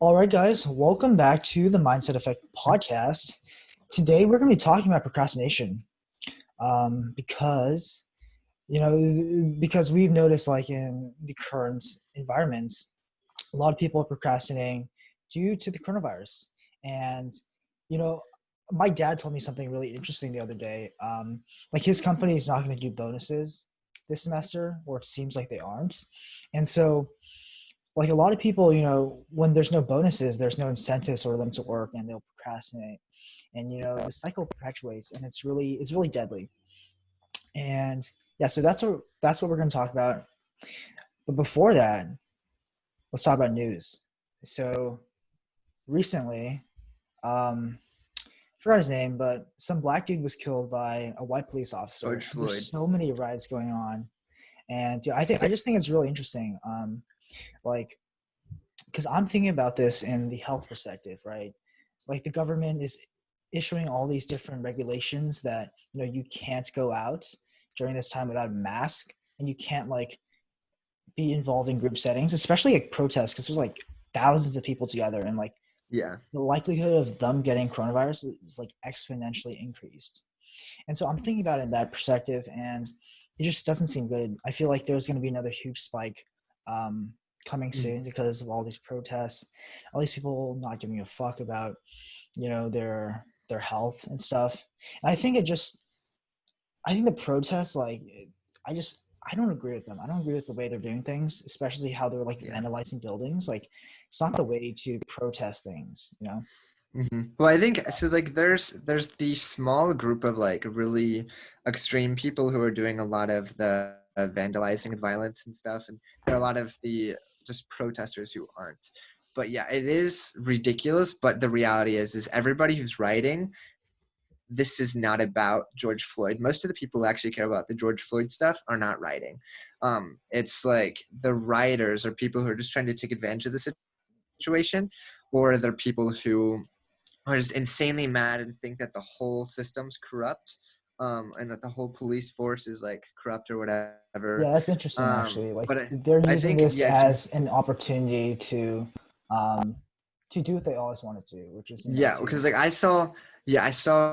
All right, guys, welcome back to the Mindset Effect podcast. Today, we're going to be talking about procrastination because, because we've noticed, like in the current environments, a lot of people are procrastinating due to the coronavirus. And, you know, my dad told me something really interesting the other day. Like his company is not going to do bonuses this semester, or it seems like they aren't. And so, like a lot of people, when there's no bonuses, there's no incentives for them to work and they'll procrastinate. And the cycle perpetuates and it's really deadly. And yeah, so that's what we're going to talk about. But before that, let's talk about news. So recently, I forgot his name, but some black dude was killed by a white police officer. George There's Floyd. so many riots going on. And I just think it's really interesting. Like because I'm thinking about this in the health perspective, right? Like the government is issuing all these different regulations that you can't go out during this time without a mask, and you can't like be involved in group settings, especially like protests, because there's like thousands of people together, and like Yeah. the likelihood of them getting coronavirus is like exponentially increased. And so I'm thinking about it in that perspective, and it just doesn't seem good. I feel like there's going to be another huge spike coming Mm. soon because of all these protests, all these people not giving a fuck about their health and stuff. And I think the protests, like, I just I don't agree with them. I don't agree with the way they're doing things, especially how they're like Yeah. vandalizing buildings. Like, it's not the way to protest things. Well, I think so. Like, there's the small group of like really extreme people who are doing a lot of the vandalizing and violence and stuff, and there are a lot of the just protesters who aren't. But yeah, it is ridiculous. But the reality is everybody who's writing this is not about George Floyd. Most of the people who actually care about the George Floyd stuff are not writing. It's like the writers are people who are just trying to take advantage of the situation, or they're people who are just insanely mad and think that the whole system's corrupt, and that the whole police force is like corrupt or whatever. Yeah, that's interesting actually. Like But they're I using think, this yeah, it's as an opportunity um to do what they always wanted to, which is, yeah, to because like I saw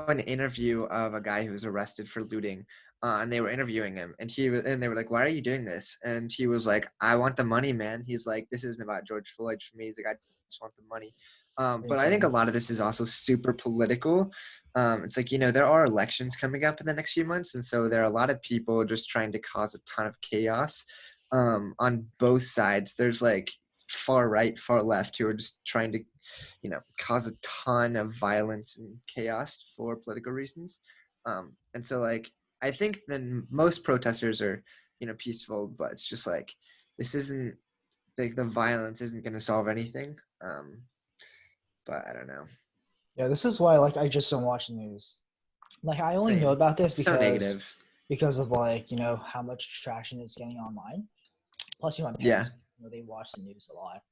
an interview of a guy who was arrested for looting, and they were interviewing him, and they were like, "Why are you doing this?" And he was like, "I want the money, man." He's like, "This isn't about George Floyd for me." He's like, "I just want the money." But I think a insane. lot of this is also super political. It's like, there are elections coming up in the next few months, and so there are a lot of people just trying to cause a ton of chaos on both sides. There's like far right, far left who are just trying to cause a ton of violence and chaos for political reasons. And so like I think then most protesters are, peaceful, but it's just like this isn't like the violence isn't going to solve anything. But I don't know. Yeah, this is why like I just don't watch the news. Like I only know Same. about this It's so because negative. of like, how much traction it's getting online. Plus, my Yeah. parents, they watch the news a lot.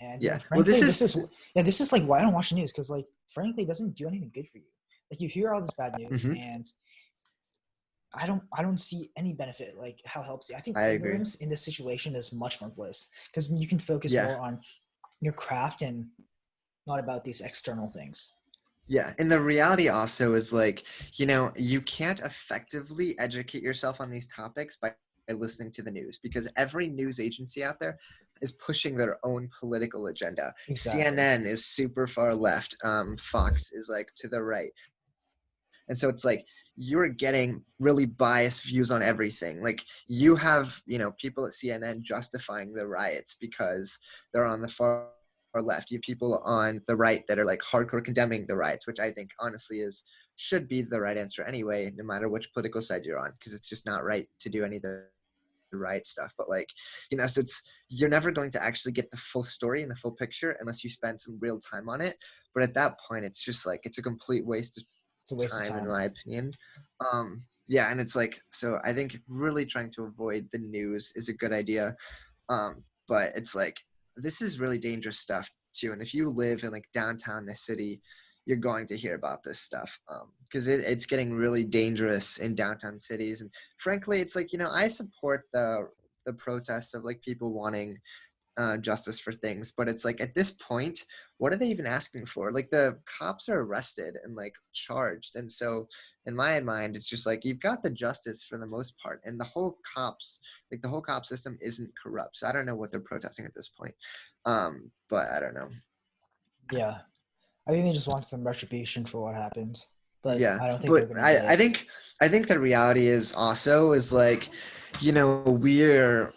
And Yeah. Well, frankly, this is like why I don't watch the news, because like frankly it doesn't do anything good for you. Like you hear all this bad news, hmm and I don't see any benefit, like how it helps you. I think I agree. ignorance in this situation is much more bliss, because you can focus Yeah. more on your craft and not about these external things. Yeah, and the reality also is like, you can't effectively educate yourself on these topics by listening to the news because every news agency out there is pushing their own political agenda. Exactly. CNN is super far left. Fox is like to the right. And so it's like you're getting really biased views on everything. Like you have, people at CNN justifying the riots because they're on the far left. You have people on the right that are like hardcore condemning the riots, which I think honestly should be the right answer anyway, no matter which political side you're on, because it's just not right to do any of the right stuff. But like, so you're never going to actually get the full story and the full picture unless you spend some real time on it. But at that point, it's just like it's a complete waste of It's a waste of time in time. my opinion. Yeah, and it's like, so I think really trying to avoid the news is a good idea. But it's like this is really dangerous stuff too, and if you live in like downtown a city, you're going to hear about this stuff because it's getting really dangerous in downtown cities. And frankly, it's like, I support the protests of like people wanting justice for things, but it's like at this point, what are they even asking for? Like the cops are arrested and like charged, and so in my mind, it's just like you've got the justice for the most part, and the whole cop system isn't corrupt. So I don't know what they're protesting at this point, but I don't know. Yeah, I think they just want some retribution for what happened, but Yeah, I don't think they're but gonna get I it. think the reality is also is like, we're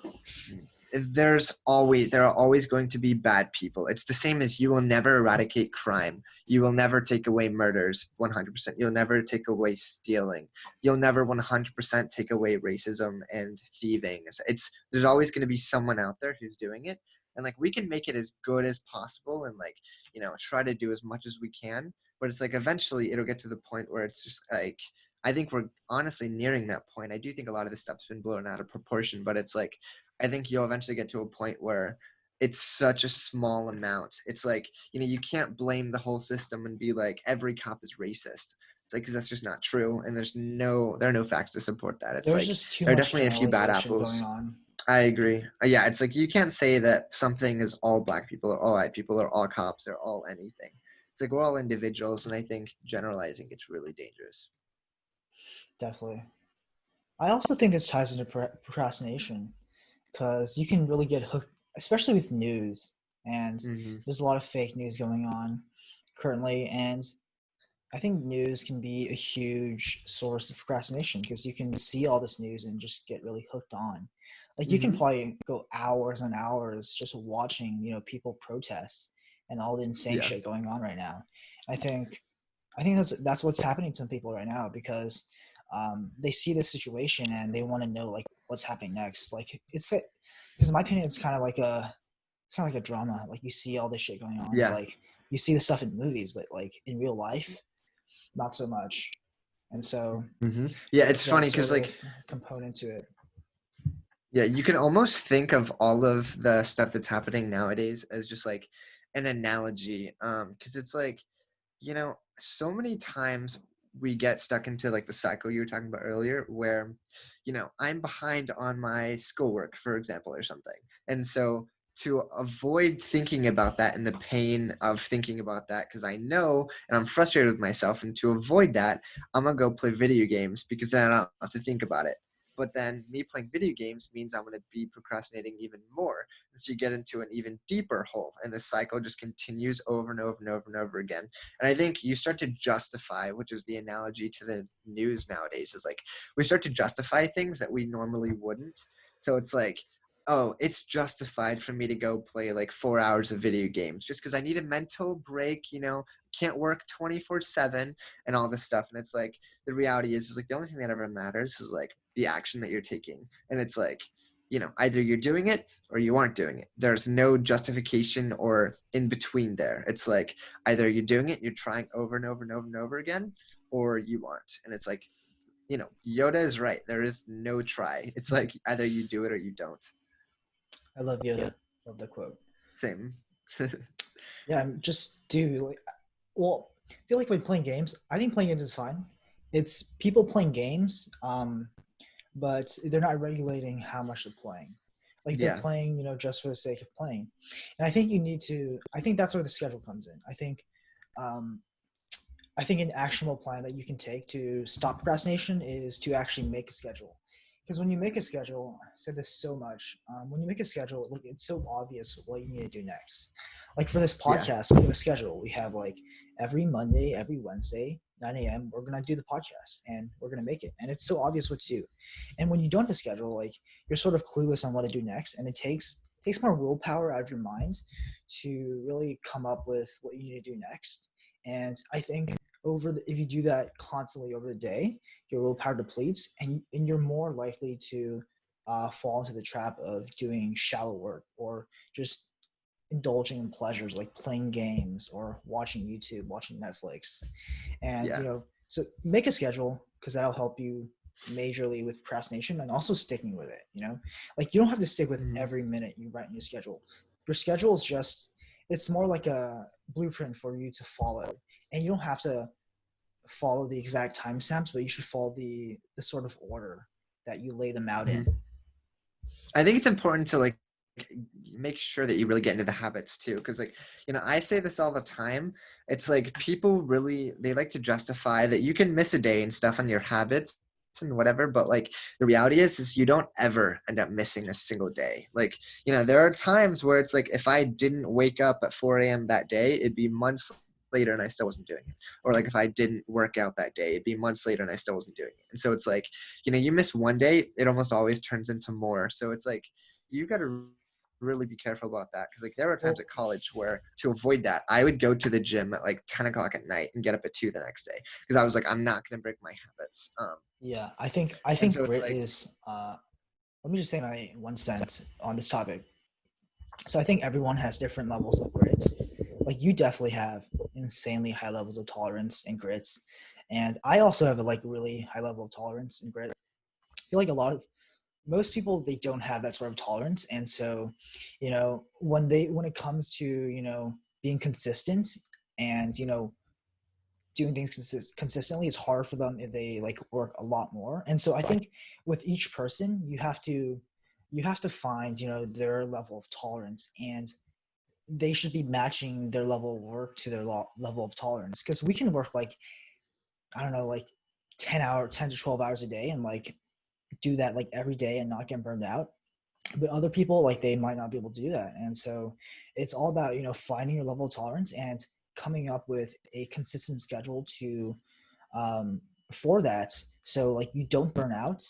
there are always going to be bad people. It's the same as you will never eradicate crime. You will never take away murders 100%. You'll never take away stealing. You'll never 100% take away racism and thieving. It's there's always going to be someone out there who's doing it. And like we can make it as good as possible and like, try to do as much as we can, but it's like eventually it'll get to the point where it's just like I think we're honestly nearing that point. I do think a lot of this stuff's been blown out of proportion, but it's like I think you'll eventually get to a point where it's such a small amount. It's like, you can't blame the whole system and be like every cop is racist. It's like because that's just not true, and there are no facts to support that. It's There's like just too there are much definitely a few bad generalization going apples. on. I agree. Yeah, it's like you can't say that something is all black people or all white people or all cops or all anything. It's like we're all individuals, and I think generalizing gets really dangerous. Definitely. I also think this ties into procrastination because you can really get hooked, especially with news. And Hmm. there's a lot of fake news going on currently. And I think news can be a huge source of procrastination because you can see all this news and just get really hooked on. Like you can Hmm. probably go hours and hours just watching, people protest and all the insane Yeah. shit going on right now. I think I think that's what's happening to some people right now because they see this situation and they want to know like what's happening next. Like because in my opinion, it's kind of like a drama. Like you see all this shit going on. It's Yeah. like you see the stuff in movies, but like in real life, not so much. And so Yeah, there's it's that funny sort because of like component to it. yeah, you can almost think of all of the stuff that's happening nowadays as just like an analogy. Because it's like, so many times we get stuck into like the cycle you were talking about earlier, where, I'm behind on my schoolwork, for example, or something. And so to avoid thinking about that and the pain of thinking about that, because I know and I'm frustrated with myself, and to avoid that, I'm gonna go play video games because then I don't have to think about it. But then me playing video games means I'm going to be procrastinating even more. And so you get into an even deeper hole, and the cycle just continues over and over and over and over again. And I think you start to justify, which is the analogy to the news nowadays, is like we start to justify things that we normally wouldn't. So it's like, oh, it's justified for me to go play like 4 hours of video games just because I need a mental break, can't work 24/7 and all this stuff. And it's like, the reality is like the only thing that ever matters is like the action that you're taking. And it's like, either you're doing it or you aren't doing it. There's no justification or in between there. It's like either you're doing it, you're trying over and over and over and over again, or you aren't. And it's like, Yoda is right. There is no try. It's like either you do it or you don't. I love Yoda. Love the quote. Same. Yeah, just do like well, I feel like when playing games, I think playing games is fine. It's people playing games, but they're not regulating how much they're playing. Like they're Yeah. playing, just for the sake of playing. And I think you need to. I think that's where the schedule comes in. Um, I think an actionable plan that you can take to stop procrastination is to actually make a schedule. Because when you make a schedule, I said this so much. When you make a schedule, like it's so obvious what you need to do next. Like for this Yeah. podcast, we have a schedule. We have like every Monday, every Wednesday, 9 a.m. We're gonna do the podcast and we're gonna make it. And it's so obvious what to do. And when you don't have a schedule, like you're sort of clueless on what to do next, and it takes more willpower out of your mind to really come up with what you need to do next. And I think if you do that constantly over the day, your willpower depletes, and you're more likely to fall into the trap of doing shallow work or just indulging in pleasures like playing games or watching YouTube, watching Netflix. And Yeah. so make a schedule because that'll help you majorly with procrastination and also sticking with it. Like you don't have to stick with Mhm. every minute you write in your schedule. Your schedule is just it's more like a blueprint for you to follow, and you don't have to follow the exact timestamps, but you should follow the sort of order that you lay them out in. Mhm. I think it's important to like make sure that you really get into the habits too. Because like, I say this all the time. It's like people really, they like to justify that you can miss a day and stuff on your habits and whatever, but like the reality is you don't ever end up missing a single day. Like, there are times where it's like if I didn't wake up at 4 a.m. that day, it'd be months later and I still wasn't doing it. Or like if I didn't work out that day, it'd be months later and I still wasn't doing it. And so it's like, you miss one day, it almost always turns into more. So it's like you got to really be careful about that, because like there were times Well, at college where to avoid that I would go to the gym at like 10 o'clock at night and get up at 2 the next day, because I was like, I'm not going to break my habits. yeah, I And think so it's grit like, is. Let me just say my 1 cent on this topic. So I think everyone has different levels of grits. Like you definitely have insanely high levels of tolerance and grits, and I also have a like really high level of tolerance and grit. I feel like a lot of most people they don't have that sort of tolerance, and so when it comes to being consistent and doing things consistently, it's hard for them if they like work a lot more. And so I think with each person you have to find their level of tolerance, and they should be matching their level of work to their level of tolerance, because we can work like I don't know, like 10 to 12 hours a day and like do that like every day and not get burned out. But other people like they might not be able to do that, and so it's all about finding your level of tolerance and coming up with a consistent schedule to um, for that, so like you don't burn out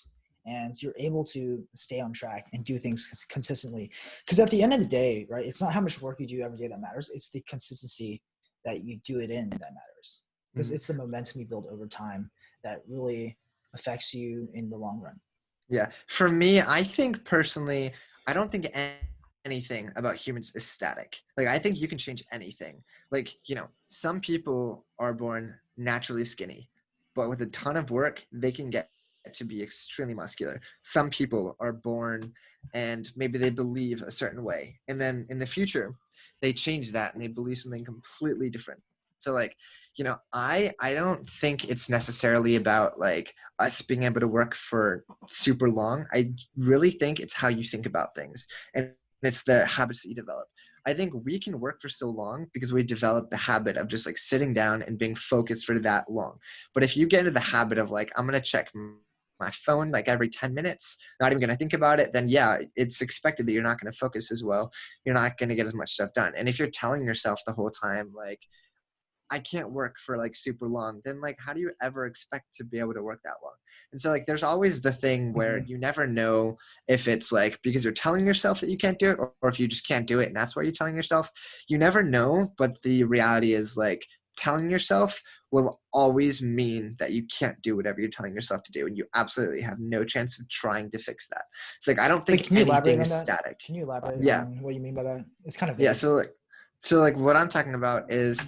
and you're able to stay on track and do things consistently. Because at the end of the day, right, it's not how much work you do every day that matters, it's the consistency that you do it in that matters, because mhm. it's the momentum you build over time that really affects you in the long run. Yeah. For me, I think personally, I don't think anything about humans is static. Like, I think you can change anything. Like, some people are born naturally skinny, but with a ton of work, they can get to be extremely muscular. Some people are born and maybe they believe a certain way. And then in the future, they change that and they believe something completely different. So like, I don't think it's necessarily about like us being able to work for super long. I really think it's how you think about things, and it's the habits that you develop. I think we can work for so long because we develop the habit of just like sitting down and being focused for that long. But if you get into the habit of like, I'm going to check my phone like every 10 minutes, not even going to think about it, then yeah, it's expected that you're not going to focus as well. You're not going to get as much stuff done. And if you're telling yourself the whole time, like, I can't work for like super long, then like how do you ever expect to be able to work that long? And so like there's always the thing where Mm-hmm. you never know if it's like because you're telling yourself that you can't do it, or if you just can't do it and that's why you're telling yourself. You never know, but the reality is like telling yourself will always mean that you can't do whatever you're telling yourself to do, and you absolutely have no chance of trying to fix that. It's like I don't Wait, think can you elaborate anything on is that? static. Can you elaborate Yeah. on what you mean by that? It's kind of Yeah, vague. so like what I'm talking about is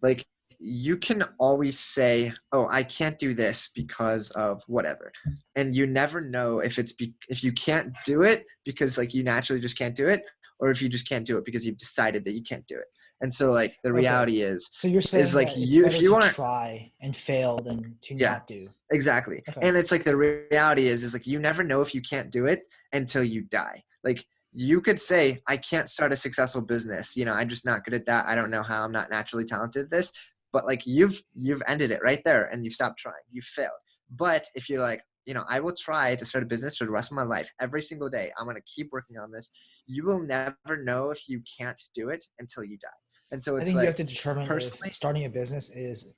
like you can always say, "Oh, I can't do this because of whatever." And you never know if if you can't do it because like you naturally just can't do it, or if you just can't do it because you've decided that you can't do it. And so like the Okay. reality is So you're is saying like that it's you if better you to want try and fail than to yeah, not do. exactly. Okay. And it's like the reality is like you never know if you can't do it until you die. Like you could say, I can't start a successful business. I'm just not good at that. I don't know how. I'm not naturally talented at this. But like you've ended it right there and you've stopped trying. You failed. But if you're like, I will try to start a business for the rest of my life. Every single day, I'm gonna keep working on this. You will never know if you can't do it until you die. And so I it's think you have like to determine if personally, starting a business is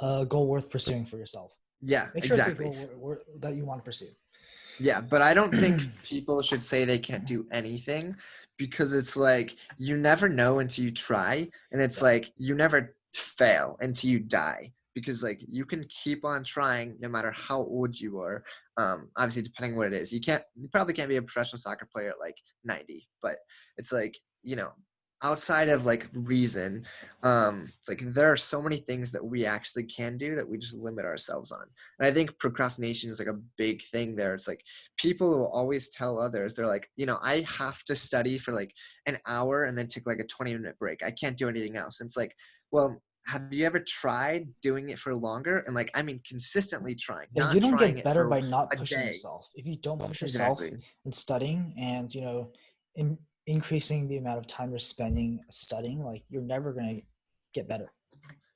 a goal worth pursuing for yourself. yeah, Make sure it's a exactly. goal that you want to pursue. Yeah, but I don't think people should say they can't do anything, because it's like you never know until you try, and it's Yeah. like you never fail until you die, because like you can keep on trying no matter how old you are. Obviously depending what it is. You probably can't be a professional soccer player at like 90, but it's like, outside of like reason, it's like there are so many things that we actually can do that we just limit ourselves on. And I think procrastination is like a big thing there. It's like people will always tell others, they're like, I have to study for like an hour and then take like a 20-minute break. I can't do anything else. And it's like, well, have you ever tried doing it for longer? And like, I mean, consistently trying, Yeah, you not don't trying get it better for by not a pushing day. yourself. If you don't push yourself Exactly. in studying and in increasing the amount of time you're spending studying, like you're never gonna get better.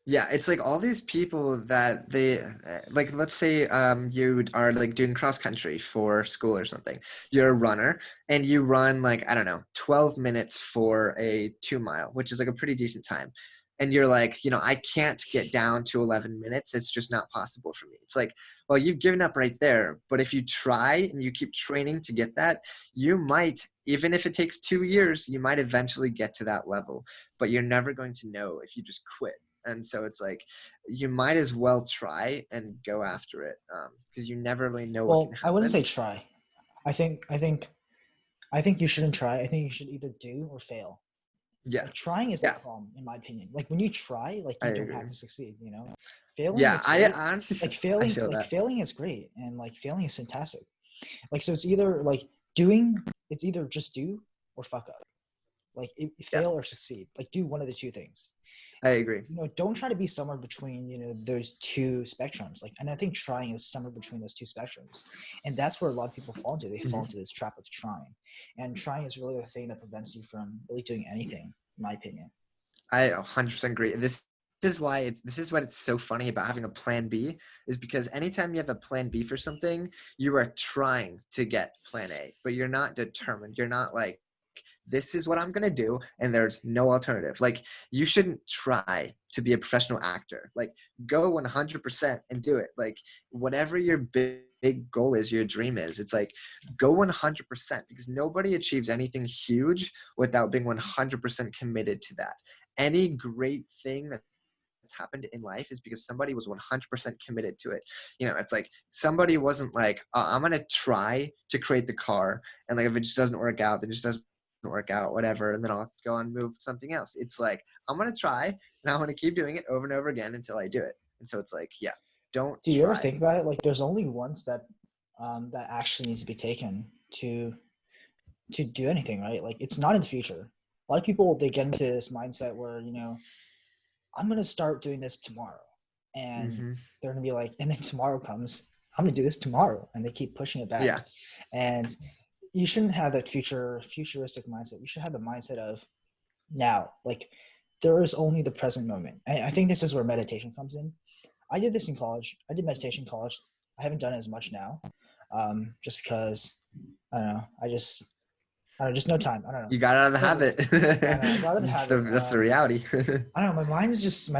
Yeah, it's like all these people that they like, let's say you are like doing cross country for school or something. You're a runner and you run like, I don't know, 12 minutes for a 2 mile, which is like a pretty decent time. And you're like, I can't get down to 11 minutes. It's just not possible for me. It's like, well, you've given up right there. But if you try and you keep training to get that, you might, even if it takes 2 years, you might eventually get to that level. But you're never going to know if you just quit. And so it's like you might as well try and go after it, because you never really know what can Well, I wouldn't say happen. try. I think you shouldn't try. I think you should either do or fail. Yeah, Like trying is the yeah, problem, in my opinion. Like when you try, like I you don't have agree. to succeed. Failing Yeah, is I great. honestly, Like I failing, feel like that. failing is great, and like failing is fantastic. Like so, it's either like doing. It's either just do or fuck up. Like Yeah, fail or succeed. Like do one of the two things. I agree. Don't try to be somewhere between those two spectrums. Like, and I think trying is somewhere between those two spectrums, and that's where a lot of people fall into. They fall Mhm. into this trap of trying, and trying is really the thing that prevents you from really doing anything, in my opinion. I 100% agree. This is what it's so funny about having a plan B, is because anytime you have a plan B for something, you are trying to get plan A, but you're not determined. You're not like, this is what I'm going to do, and there's no alternative. Like, you shouldn't try to be a professional actor. Like, go 100% and do it. Like, whatever your big goal is, your dream is, it's like, go 100%, because nobody achieves anything huge without being 100% committed to that. Any great thing that's happened in life is because somebody was 100% committed to it. It's like somebody wasn't like, I'm going to try to create the car, and like if it just doesn't work out, then it just doesn't work out, whatever, and then I'll go and move something else. It's like, I'm going to try, and I'm going to keep doing it over and over again until I do it. And so it's like, yeah, don't Do you ever try. think about it? Like, there's only one step that actually needs to be taken to do anything, right? Like, it's not in the future. A lot of people they get into this mindset where I'm gonna start doing this tomorrow, and Hmm. they're gonna be like, and then tomorrow comes, I'm gonna do this tomorrow, and they keep pushing it back. Yeah. And you shouldn't have that futuristic mindset. You should have the mindset of now. Like, there is only the present moment. I think this is where meditation comes in. I did this in college. I did meditation in college. I haven't done it as much now, just because I don't know. I don't know, just no time. I don't know. You got out of the Whatever. habit. Yeah, no, I got out of the That's habit. the reality. I don't know. My mind's just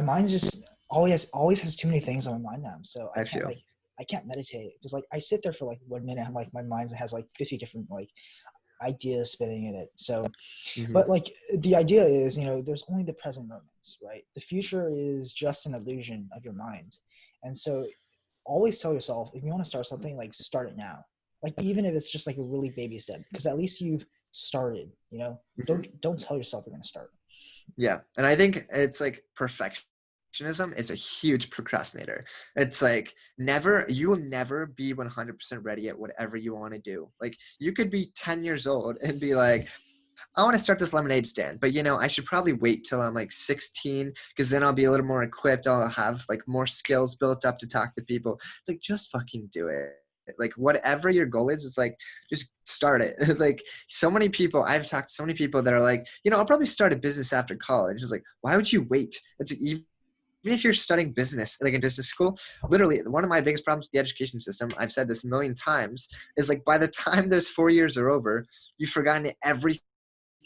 always has too many things on my mind now. So I feel. I can't meditate. Just like I sit there for like 1 minute. I'm like my mind has like 50 different like ideas spinning in it. So, Hmm. but like the idea is, there's only the present moments, right? The future is just an illusion of your mind. And so always tell yourself, if you want to start something, like start it now. Like even if it's just like a really baby step, because at least you've started, Hmm. don't tell yourself you're going to start. Yeah. And I think it's like perfectionism is a huge procrastinator. It's like, you will never be 100% ready at whatever you want to do. Like, you could be 10 years old and be like, I want to start this lemonade stand, but I should probably wait till I'm like 16, because then I'll be a little more equipped. I'll have like more skills built up to talk to people. It's like, just fucking do it. Like, whatever your goal is like, just start it. Like, so many people, I've talked to so many people that are like, I'll probably start a business after college. It's like, why would you wait? It's like, even if you're studying business, like in business school, literally one of my biggest problems with the education system, I've said this a million times, is like, by the time those 4 years are over, you've forgotten everything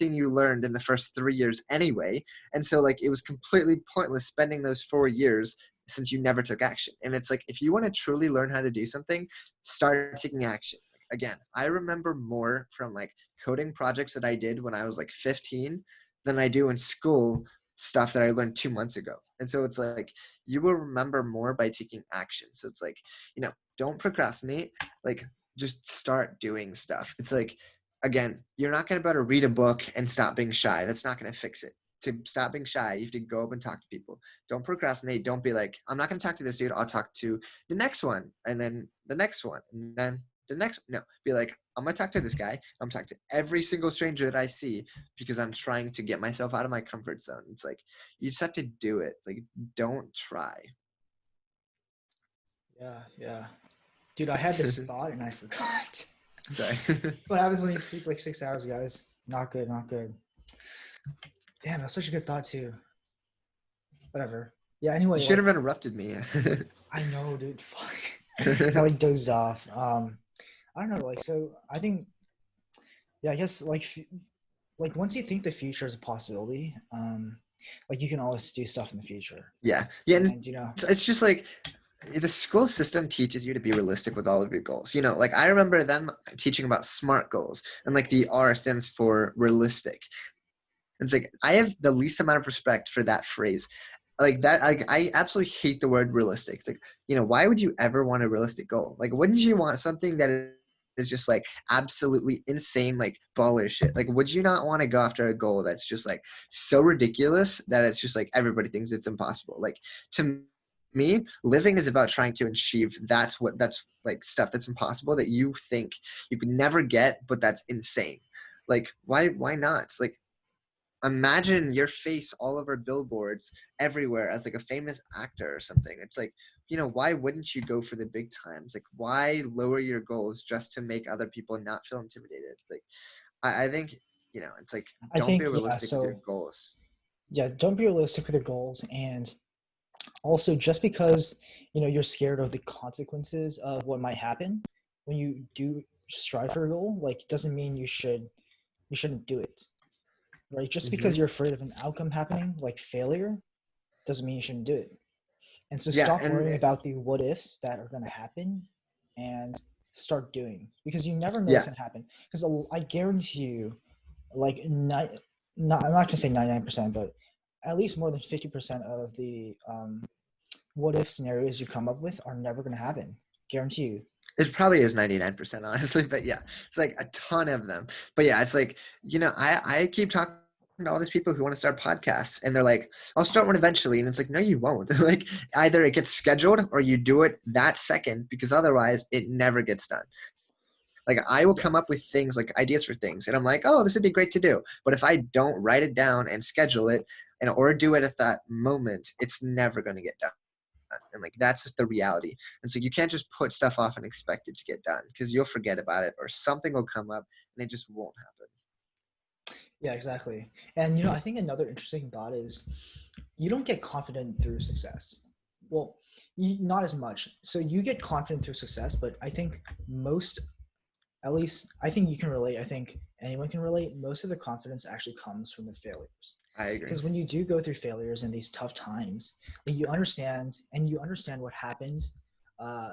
you learned in the first 3 years anyway. And so like, it was completely pointless spending those 4 years since you never took action. And it's like, if you want to truly learn how to do something, start taking action. Like, again, I remember more from like coding projects that I did when I was like 15 than I do in school stuff that I learned 2 months ago. And so it's like, you will remember more by taking action. So it's like, don't procrastinate. Like, just start doing stuff. It's like, again, you're not going to be able to read a book and stop being shy. That's not going to fix it. To stop being shy, you have to go up and talk to people. Don't procrastinate. Don't be like, I'm not going to talk to this dude. I'll talk to the next one, and then the next one, and then the next. No, be like, I'm going to talk to this guy. I'm talking to every single stranger that I see, because I'm trying to get myself out of my comfort zone. It's like, you just have to do it. Like, don't try. Yeah, yeah. Dude, I had this thought and I forgot. Sorry. What happens when you sleep like 6 hours, guys? Not good, not good. Damn, that's such a good thought too. Whatever. Yeah, You anyway, should like have interrupted me. I know, dude. Fuck. I like dozed off. I don't know, like so I think yeah, I guess like once you think the future is a possibility, like you can always do stuff in the future. Yeah, yeah, and And you know, it's just like the school system teaches you to be realistic with all of your goals. You know, like I remember them teaching about SMART goals, and like the R stands for realistic. It's like I have the least amount of respect for that phrase. Like that, like I absolutely hate the word realistic. It's like, you know, why would you ever want a realistic goal? Like, wouldn't you want something that is just like absolutely insane, like baller shit? Like, would you not want to go after a goal that's just like so ridiculous that it's just like everybody thinks it's impossible? Like to me, living is about trying to achieve that's like stuff that's impossible that you think you could never get, but that's insane. Like, why not? Like imagine your face all over billboards everywhere as like a famous actor or something. It's like, you know, why wouldn't you go for the big times? Like why lower your goals just to make other people not feel intimidated? Like I think, you know, it's like I don't be think yeah, realistic with your so goals. yeah, don't be realistic with your goals, and also just because you know you're scared of the consequences of what might happen when you do strive for a goal, like doesn't mean you shouldn't do it, right? Just because Hmm. you're afraid of an outcome happening, like failure, doesn't mean you shouldn't do it. And so Yeah, stop and worrying about the what ifs that are going to happen and start doing, because you never know what's yeah, going to happen. Because I guarantee you, like, I'm not going to say 99%, but at least more than 50% of the what if scenarios you come up with are never going to happen. Guarantee you. it probably is 99% honestly, but yeah, it's like a ton of them. But yeah, it's like, you know, I keep talking to all these people who want to start podcasts and they're like, I'll start one eventually. And it's like, no, you won't. Like either it gets scheduled or you do it that second because otherwise it never gets done. Like I will Yeah, come up with things like ideas for things and I'm like, oh, this would be great to do. But if I don't write it down and schedule it and or do it at that moment, it's never going to get done. And like that's just the reality. And so you can't just put stuff off and expect it to get done because you'll forget about it or something will come up and it just won't happen. yeah, exactly. And you know, I think another interesting thought is you don't get confident through success. Well, not as much. So you get confident through success, but I think most, at least I think you can relate. I think anyone can relate. Most of the confidence actually comes from the failures. I agree. Because when you do go through failures in these tough times, like you understand what happened uh,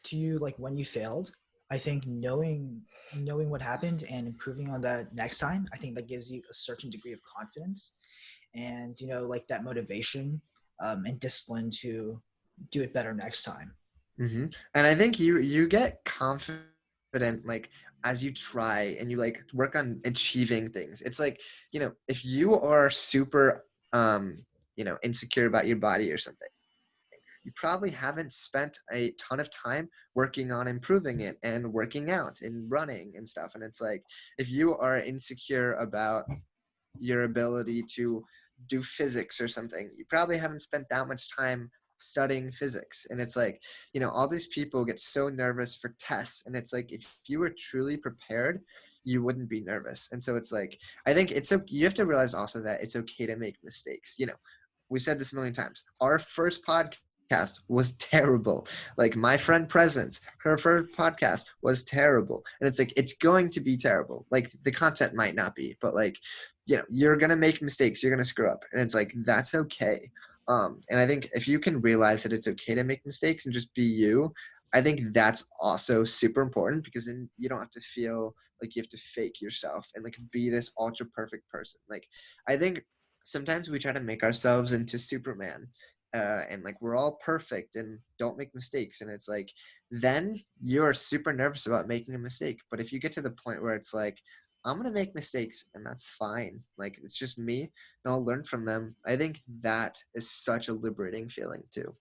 to you, like when you failed. I think knowing what happened and improving on that next time, I think that gives you a certain degree of confidence and you know like that motivation and discipline to do it better next time. And I think you get confident like as you try and you like work on achieving things. It's like, you know, if you are super you know, insecure about your body or something, you probably haven't spent a ton of time working on improving it and working out and running and stuff. And it's like if you are insecure about your ability to do physics or something, you probably haven't spent that much time studying physics. And it's like, you know, all these people get so nervous for tests. And it's like, if you were truly prepared, you wouldn't be nervous. And so it's like, I think it's, you have to realize also that it's okay to make mistakes. You know, we've said this a million times. Our first podcast was terrible. Like my friend Presence, her first podcast was terrible. And it's like, it's going to be terrible. Like the content might not be, but like, you know, you're going to make mistakes. You're going to screw up. And it's like, that's okay. And I think if you can realize that it's okay to make mistakes and just be you, I think that's also super important because then you don't have to feel like you have to fake yourself and like be this ultra perfect person. Like I think sometimes we try to make ourselves into Superman, and like we're all perfect and don't make mistakes. And it's like then you're super nervous about making a mistake. But if you get to the point where it's like I'm gonna make mistakes and that's fine. Like it's just me and I'll learn from them. I think that is such a liberating feeling too.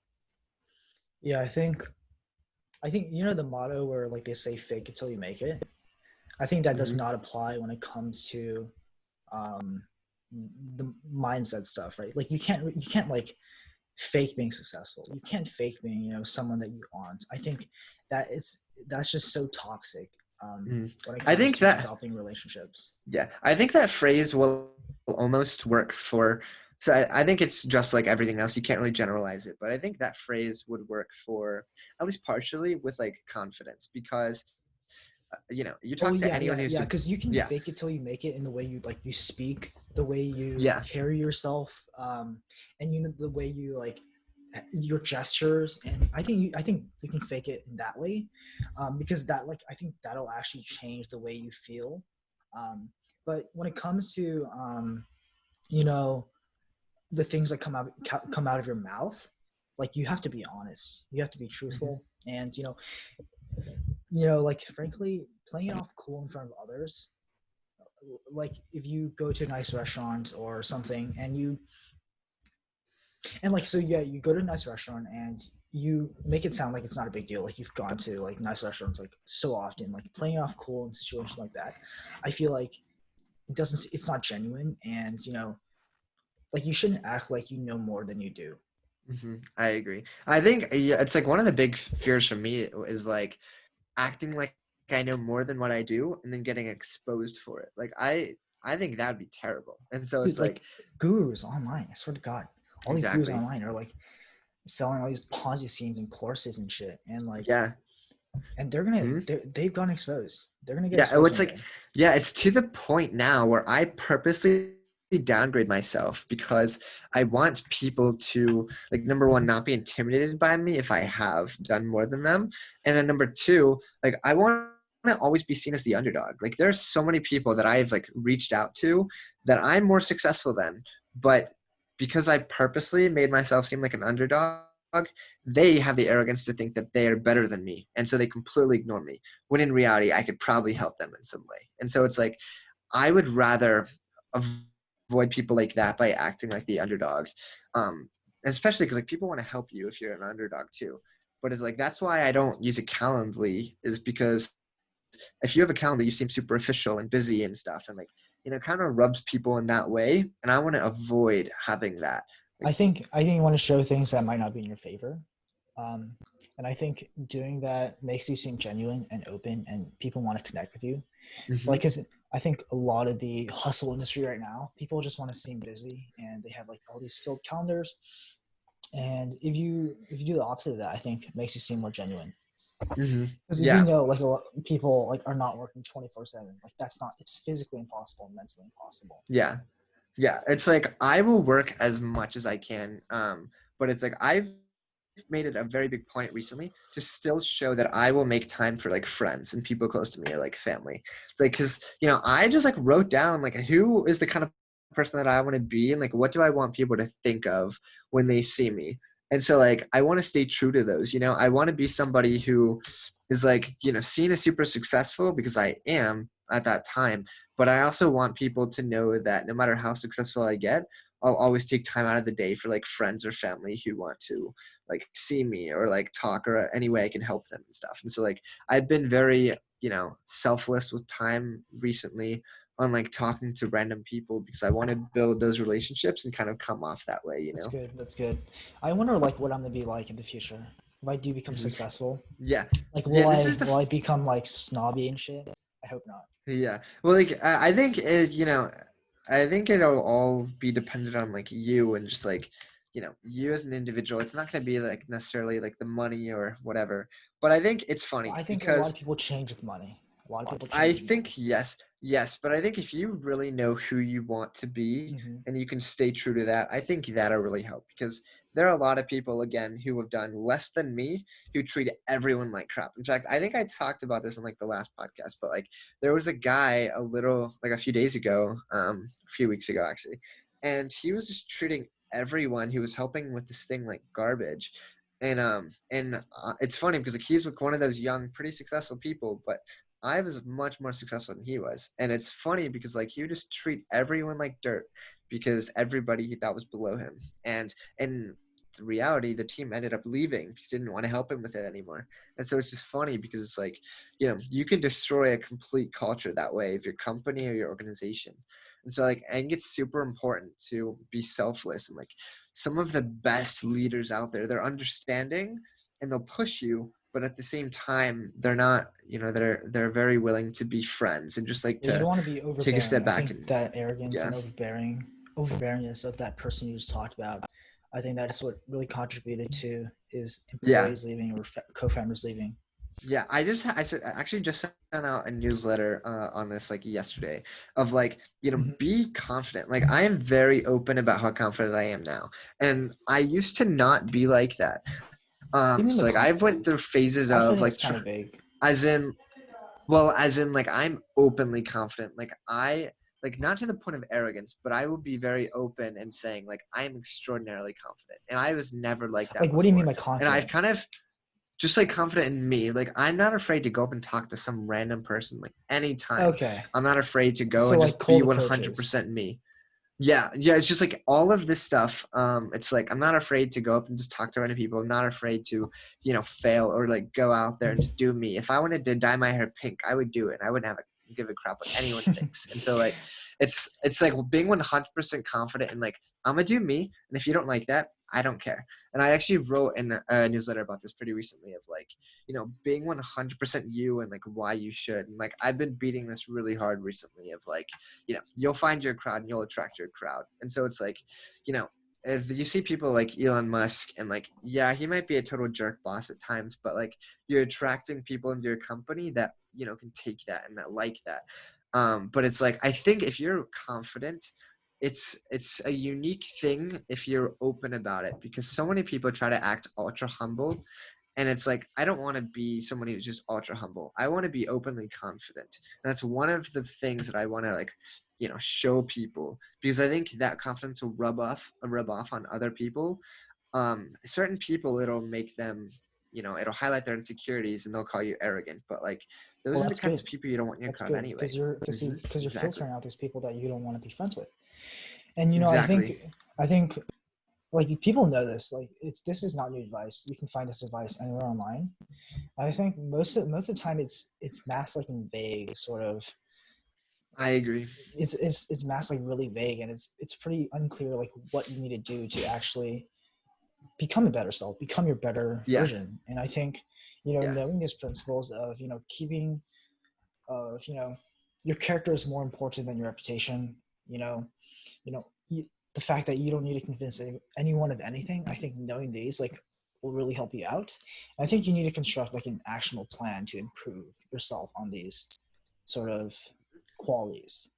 Yeah, I think you know the motto where like they say fake it till you make it. I think that does Hmm. not apply when it comes to um, the mindset stuff, right? Like you can't like fake being successful. You can't fake being, you know, someone that you aren't. I think that's just so toxic. Mhm. when it I comes think to that developing relationships. Yeah, I think that phrase will almost work for. So I think it's just like everything else. You can't really generalize it, but I think that phrase would work for at least partially with like confidence because you Oh talk to yeah, anyone yeah, who's yeah. Because you can yeah, fake it till you make it in the way you like you speak, the way you yeah, carry yourself, and the way you like your gestures. And I think you can fake it in that way, because that like I think that'll actually change the way you feel. Um, but when it comes to you know the things that come out of your mouth, like you have to be honest, you have to be hmm truthful, and like frankly, playing it off cool in front of others, like if you go to a nice restaurant or something and like so yeah, you go to a nice restaurant and you make it sound like it's not a big deal, like you've gone to like nice restaurants like so often, like playing off cool in a situation like that, I feel like it's not genuine, and like you shouldn't act like you know more than you do. I agree. I think yeah, it's like one of the big fears for me is like acting like I know more than what I do and then getting exposed for it. Like I think that would be terrible. And so Dude, it's like like gurus online, I swear to God, all these gurus exactly. online are like selling all these Ponzi schemes and courses and shit, and like Yeah. and Mhm. they've gone exposed. They're gonna get Yeah, oh, exposed it's one like, day. yeah, it's to the point now where I purposely downgrade myself because I want people to, like, number one, not be intimidated by me if I have done more than them. And then number two, like, I want to always be seen as the underdog. Like, there's so many people that I've, like, reached out to that I'm more successful than. But because I purposely made myself seem like an underdog, they have the arrogance to think that they are better than me. And so they completely ignore me when in reality I could probably help them in some way. And so it's like I would rather avoid people like that by acting like the underdog, um, especially because like people want to help you if you're an underdog too. But it's like that's why I don't use it Calendly is because if you have a calendar, you seem super official and busy and stuff, and like kind of rubs people in that way. And I want to avoid having that. Like, I think you want to show things that might not be in your favor, um, and I think doing that makes you seem genuine and open, and people want to connect with you. hmm Like, cause I think a lot of the hustle industry right now, people just want to seem busy, and they have like all these filled calendars. And if you do the opposite of that, I think it makes you seem more genuine. hmm Because if you yeah, know, like a lot people like are not working 24/7, like that's not, it's physically impossible and mentally impossible. yeah. Yeah, it's like I will work as much as I can, but it's like I've made it a very big point recently to still show that I will make time for like friends and people close to me or like family. It's like because I just like wrote down like who is the kind of person that I want to be and like what do I want people to think of when they see me. And so like I want to stay true to those. I want to be somebody who is like seen as super successful because I am at that time, but I also want people to know that no matter how successful I get, I'll always take time out of the day for like friends or family who want to like see me or like talk or any way I can help them and stuff. And so like I've been very, selfless with time recently on like talking to random people because I want to build those relationships and kind of come off that way. That's good. That's good. I wonder like what I'm gonna be like in the future if I do become hmm successful. Yeah. Like, Yeah. will This I is the will I become like snobby and shit? I hope not. Yeah. Well, like I think I think it'll all be dependent on like you and just like you as an individual. It's not going to be like necessarily like the money or whatever. But I think it's Well, funny I think a lot of because people change with money. A lot of people I change with money. think yes, yes, but I think if you really know who you want to be Hmm. and you can stay true to that, I think that'll really help because there are a lot of people again who have done less than me who treat everyone like crap. In fact, I think I talked about this in like the last podcast, but like there was a guy a few days ago, a few weeks ago actually, and he was just treating everyone who was helping with this thing like garbage. And it's funny because like he's like one of those young, pretty successful people, but I was much more successful than he was. And it's funny because like he would just treat everyone like dirt because everybody he thought was below him. And in the reality, the team ended up leaving because they didn't want to help him with it anymore. And so it's just funny because it's like, you can destroy a complete culture that way of your company or your organization. And so like I think it's super important to be selfless and like some of the best leaders out there, they're understanding and they'll push you but at the same time, they're not, they're very willing to be friends and just like Yeah, you don't to want to be take a overbearing. step I back think and that arrogance yeah, and overbearingness of that person you just talked about, I think that is what really contributed to his yeah. employees leaving or co-founders leaving. Yeah, I actually just sent out a newsletter on this like yesterday of like, Mhm. be confident. Like I am very open about how confident I am now. And I used to not be like that. What do you mean So by like I've went through phases of confident is like kind of vague. as in well, as in like I'm openly confident. Like I like not to the point of arrogance, but I will be very open and saying like I am extraordinarily confident. And I was never like that Like, what do you mean before. by And I've confident? kind of just like confident in me. Like I'm not afraid to go up and talk to some random person like anytime. Okay, I'm not afraid to go so and like just be cold approaches. 100% me. Yeah, yeah, it's just like all of this stuff. It's like I'm not afraid to go up and just talk to random people. I'm not afraid to, fail or like go out there and just do me. If I wanted to dye my hair pink, I would do it. I wouldn't give a crap what anyone thinks. And so like it's like being 100% confident and like I'm gonna do me. And if you don't like that, I don't care. And I actually wrote in a newsletter about this pretty recently of like, being 100% you and like why you should. And like I've been beating this really hard recently of like, you'll find your crowd and you'll attract your crowd. And so it's like, you know, if you see people like Elon Musk and like, yeah, he might be a total jerk boss at times, but like you're attracting people into your company that, can take that and that like that. But it's like, I think if you're confident, it's a unique thing if you're open about it because so many people try to act ultra humble and it's like, I don't want to be somebody who's just ultra humble. I want to be openly confident. And that's one of the things that I want to like, show people because I think that confidence will rub off on other people. Certain people, it'll make them, it'll highlight their insecurities and they'll call you arrogant. But like, Well, those are the that's kinds good. of people you don't want in your That's crowd good anyway. because you're Exactly. filtering out these people that you don't want to be friends with. And Exactly. I think like people know this. Like this is not new advice. You can find this advice anywhere online. And I think most of the time it's masked like in vague sort of. I agree. It's masked like really vague, and it's pretty unclear like what you need to do to actually become a better self, become your better Yeah. version. And I think Yeah. knowing these principles of keeping of your character is more important than your reputation. You know, the fact that you don't need to convince anyone of anything. I think knowing these like will really help you out. I think you need to construct like an actionable plan to improve yourself on these sort of qualities.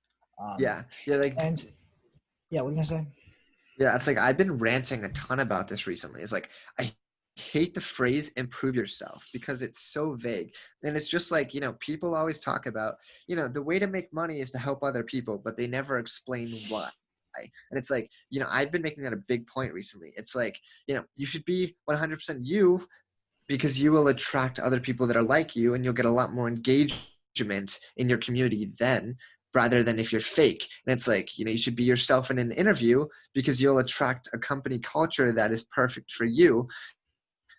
Um, Yeah. Yeah. Like and yeah, what are you gonna say? Yeah, it's like I've been ranting a ton about this recently. It's like I hate the phrase improve yourself because it's so vague. And it's just like, people always talk about, the way to make money is to help other people, but they never explain why. And it's like, I've been making that a big point recently. It's like, you should be 100% you because you will attract other people that are like you and you'll get a lot more engagement in your community then rather than if you're fake. And it's like, you should be yourself in an interview because you'll attract a company culture that is perfect for you.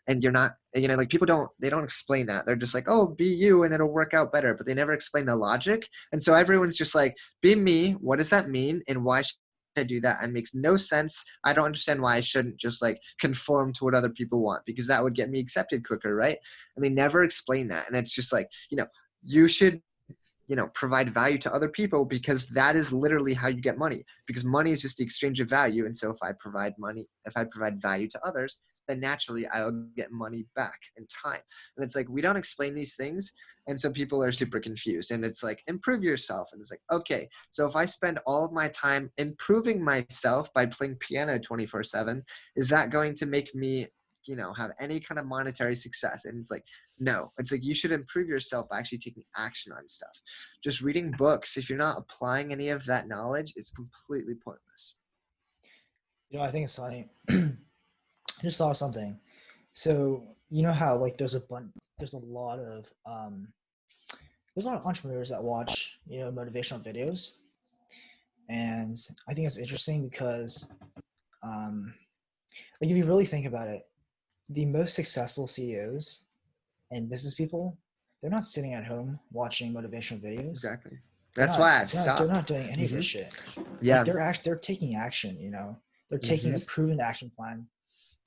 And you're not, like people they don't explain that. They're just like, oh, be you and it'll work out better. But they never explain the logic. And so everyone's just like, be me. What does that mean? And why should I do that? It makes no sense. I don't understand why I shouldn't just like conform to what other people want because that would get me accepted quicker, right? And they never explain that. And it's just like, you should provide value to other people because that is literally how you get money because money is just the exchange of value. And so if I provide value to others, then naturally I'll get money back in time. And it's like, we don't explain these things. And so people are super confused and it's like, improve yourself. And it's like, okay, so if I spend all of my time improving myself by playing piano 24/7, is that going to make me, have any kind of monetary success? And it's like, no, it's like you should improve yourself by actually taking action on stuff. Just reading books, if you're not applying any of that knowledge, is completely pointless. I think it's funny. I just saw something. So you know how like there's a lot of entrepreneurs that watch motivational videos, and I think it's interesting because um, like if you really think about it, the most successful CEOs and business people, they're not sitting at home watching motivational videos. Exactly. That's why I've They're stopped. not doing any of Hmm. this shit. Like Yeah. they're taking action. They're taking Hmm. a proven action plan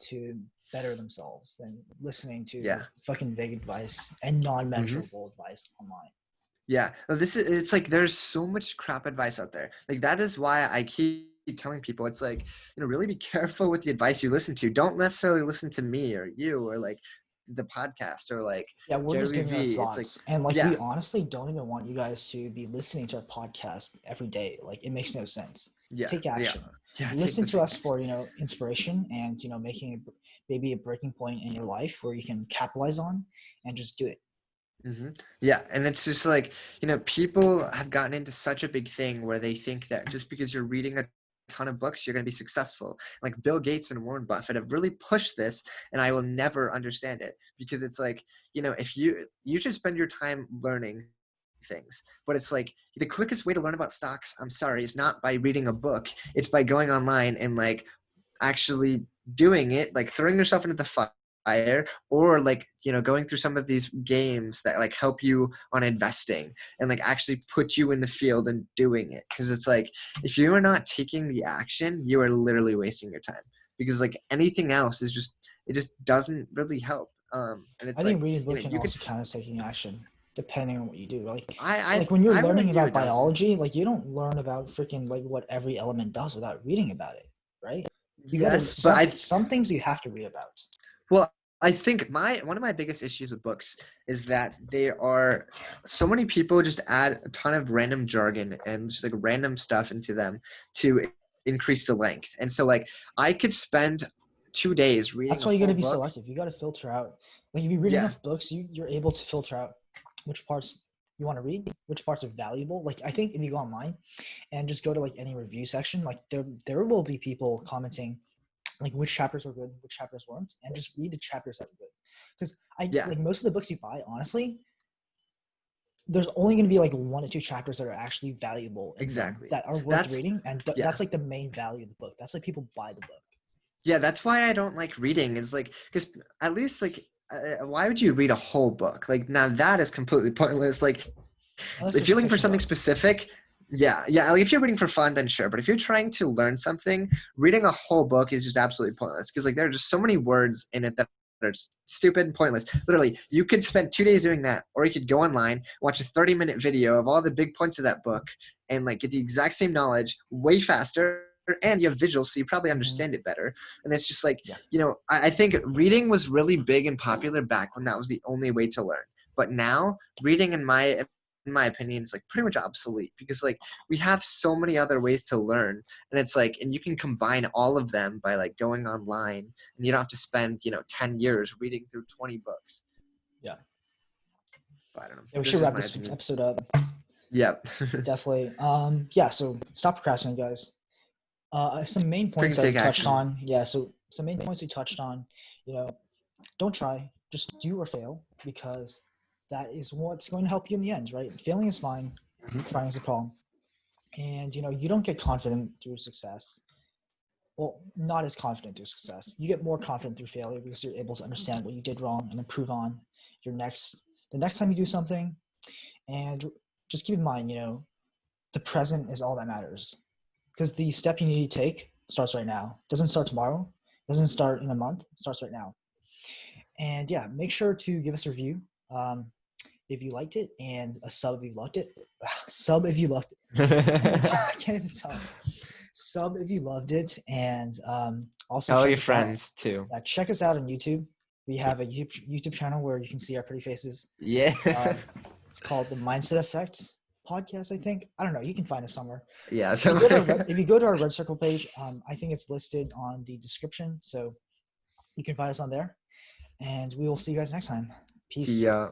to better themselves than listening to Yeah. fucking vague advice and Hmm. non-measurable advice online. Yeah. No, it's like there's so much crap advice out there. Like that is why I keep telling people it's like, really be careful with the advice you listen to. Don't necessarily listen to me or you or like the podcast or like Yeah, we're just Gary giving our Vee. It's like, thoughts. And like we yeah, honestly don't even want you guys to be listening to our podcast every day. Like it makes no sense. yeah, Take yeah, action. yeah. Take Listen the to big us for, inspiration and, making maybe a breaking point in your life where you can capitalize on and just do it. hmm Yeah, and it's just like, people have gotten into such a big thing where they think that just because you're reading a ton of books, you're going to be successful. Like Bill Gates and Warren Buffett have really pushed this, and I will never understand it because it's like, if you should spend your time learning things, but it's like the quickest way to learn about stocks, I'm sorry, is not by reading a book. It's by going online and like actually doing it, like throwing yourself into the fire, or like going through some of these games that like help you on investing and like actually put you in the field and doing it, because it's like if you are not taking the action, you are literally wasting your time, because like anything else is just, it just doesn't really help. And I it's think like, reading a book can you could also count as taking action, depending on what you do. Like, I when you're I would learning argue about it doesn't. biology, like you don't learn about freaking like what every element does without reading about it, right? You gotta Yes, but I some things you have to read about. Well, I think one of my biggest issues with books is that they are, so many people just add a ton of random jargon and just like random stuff into them to increase the length. And so like I could spend 2 days reading That's a why you whole gotta be book. selective. You gotta filter out. Like if you read Yeah. enough books, you're able to filter out which parts you want to read, which parts are valuable. Like I think if you go online and just go to like any review section, like there will be people commenting like which chapters were good, which chapters weren't, and just read the chapters that are good. Because I Yeah, like most of the books you buy, honestly, there's only going to be like 1 or 2 chapters that are actually valuable in them exactly. that are worth That's reading, and yeah. that's like the main value of the book. That's why people buy the book. Yeah, that's why I don't like reading, is like, because at least like why would you read a whole book? Like now that is completely pointless. Like Unless if it's a you're looking for fiction something book. specific, yeah, like if you're reading for fun, then sure. But if you're trying to learn something, reading a whole book is just absolutely pointless, because like there are just so many words in it that are stupid and pointless. Literally, you could spend 2 days doing that, or you could go online, watch a 30-minute video of all the big points of that book, and like get the exact same knowledge way faster. And you have visuals, so you probably Mm-hmm. understand it better. And it's just like, Yeah, I think reading was really big and popular back when that was the only way to learn. But now, reading, in my opinion, is like pretty much obsolete, because like we have so many other ways to learn, and it's like, and you can combine all of them by like going online, and you don't have to spend 10 years reading through 20 books. yeah, But I don't know, yeah. We this should is wrap my this opinion. episode up. Yep. Definitely. Yeah. So stop procrastinating, guys. Some main points Freaking that we take touched action. on. Yeah. So some main points we touched on. You know, don't try. Just do or fail, because that is what's going to help you in the end, right? Failing is fine. Mhm. Trying is a problem. And you don't get confident through success. Well, not as confident through success. You get more confident through failure because you're able to understand what you did wrong and improve on the next time you do something. And just keep in mind, the present is all that matters, because the step you need to take starts right now. It doesn't start tomorrow. It doesn't start in a month. It starts right now. And yeah, make sure to give us a review if you liked it, and a sub if you loved it. Sub if you loved it. I can't even talk. Sub if you loved it, and also Tell check your us out. friends too. Check us out on YouTube. We have a YouTube channel where you can see our pretty faces. Yeah. It's called the Mindset Effect podcast, I think. I don't know. You can find us somewhere. Yeah. If you go to our Red Circle page, I think it's listed on the description, so you can find us on there. And we will see you guys next time. See Peace. ya.